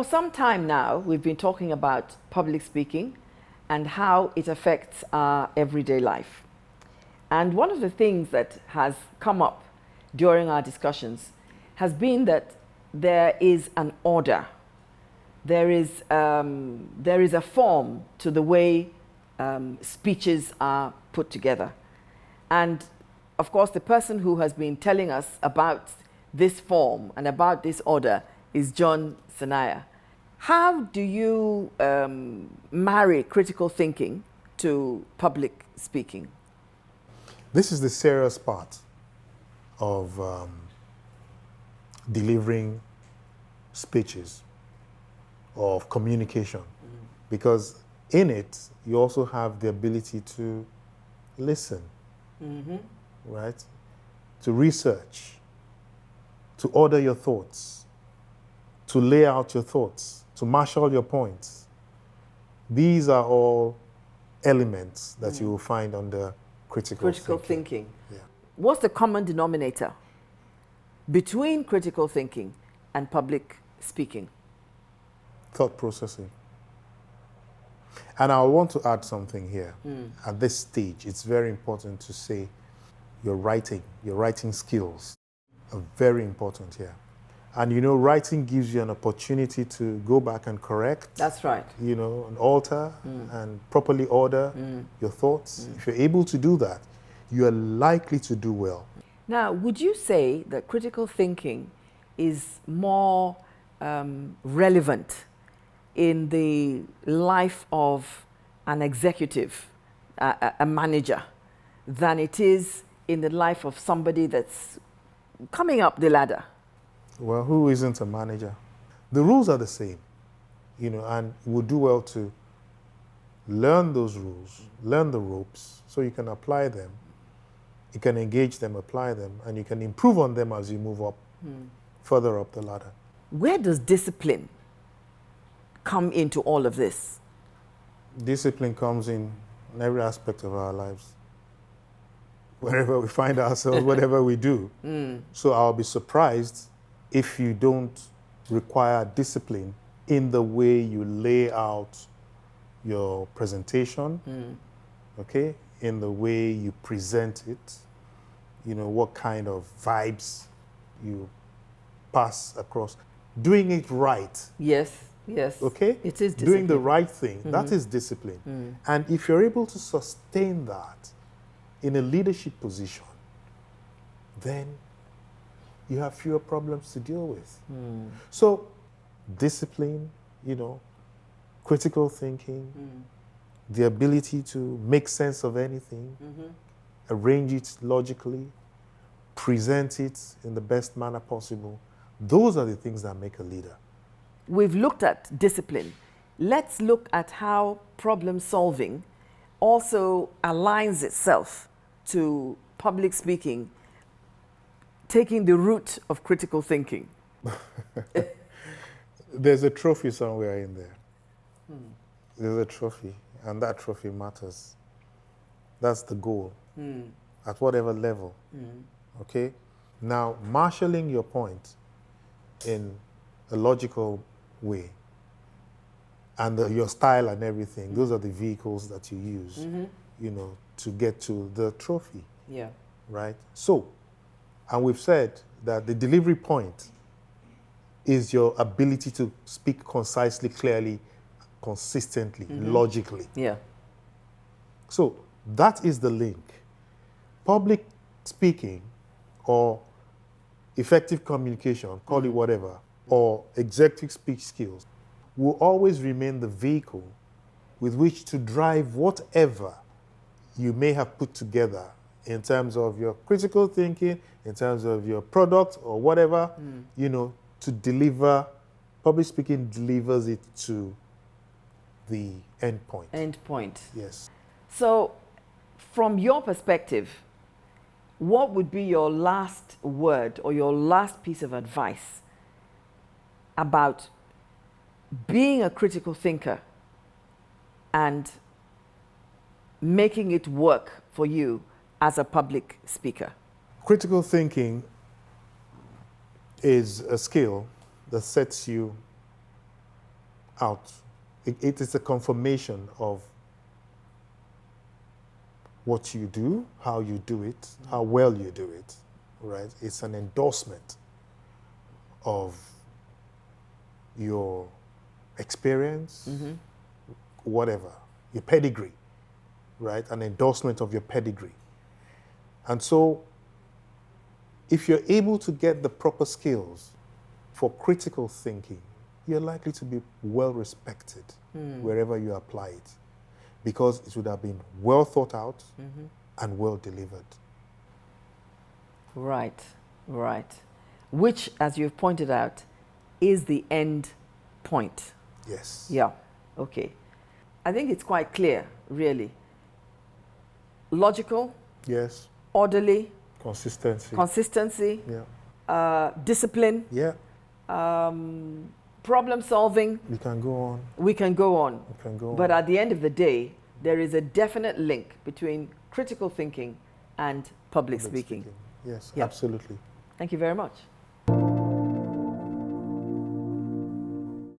For some time now, we've been talking about public speaking and how it affects our everyday life. And one of the things that has come up during our discussions has been that there is an order. There is a form to the way speeches are put together. And of course, the person who has been telling us about this form and about this order is John Senaya. How do you marry critical thinking to public speaking? This is the serious part of delivering speeches, of communication, because in it, you also have the ability to listen, right? To research, to order your thoughts, to lay out your thoughts, to marshal your points. These are all elements that you will find under critical thinking. Yeah. What's the common denominator between critical thinking and public speaking? Thought processing. And I want to add something here. At this stage, it's very important to say your writing skills are very important here. And you know, writing gives you an opportunity to go back and correct. That's right. You know, and alter and properly order your thoughts. If you're able to do that, you are likely to do well. Now, would you say that critical thinking is more relevant in the life of an executive, a manager, than it is in the life of somebody that's coming up the ladder? Well, who isn't a manager? The rules are the same, you know, and you would do well to learn those rules, learn the ropes, so you can apply them. You can engage them, apply them, and you can improve on them as you move up, further up the ladder. Where does discipline come into all of this? Discipline comes in every aspect of our lives. Wherever we find ourselves, whatever we do. So I'll be surprised if you don't require discipline in the way you lay out your presentation, okay? In the way you present it, you know, what kind of vibes you pass across. Doing it right. Yes. Okay? It is discipline. Doing the right thing, that is discipline. And if you're able to sustain that in a leadership position, then you have fewer problems to deal with. So, discipline, you know, critical thinking, the ability to make sense of anything, arrange it logically, present it in the best manner possible. Those are the things that make a leader. We've looked at discipline. Let's look at how problem solving also aligns itself to public speaking, taking the route of critical thinking. There's a trophy somewhere in there. There's a trophy, and that trophy matters. That's the goal, at whatever level. Okay? Now, marshalling your point in a logical way, and your style and everything, those are the vehicles that you use, you know, to get to the trophy. Yeah. Right? So, and we've said that the delivery point is your ability to speak concisely, clearly, consistently, logically. Yeah. So that is the link. Public speaking or effective communication, call it whatever, or executive speech skills will always remain the vehicle with which to drive whatever you may have put together in terms of your critical thinking, in terms of your product or whatever, you know, to deliver. Public speaking delivers it to the end point. End point. Yes. So, from your perspective, what would be your last word or your last piece of advice about being a critical thinker and making it work for you as a public speaker? Critical thinking is a skill that sets you out. It is a confirmation of what you do, how you do it, how well you do it, right? It's an endorsement of your experience, whatever, your pedigree, right? An endorsement of your pedigree. And so, if you're able to get the proper skills for critical thinking, you're likely to be well respected wherever you apply it, because it would have been well thought out and well delivered. Right, right. Which, as you've pointed out, is the end point. Yes. Yeah, okay. I think it's quite clear, really. Logical, Yes. orderly, Consistency. Yeah. discipline, Yeah. problem solving. We can go on. We can go on. We can go But on. at the end of the day, there is a definite link between critical thinking and public speaking. Yes, Yeah. absolutely. Thank you very much.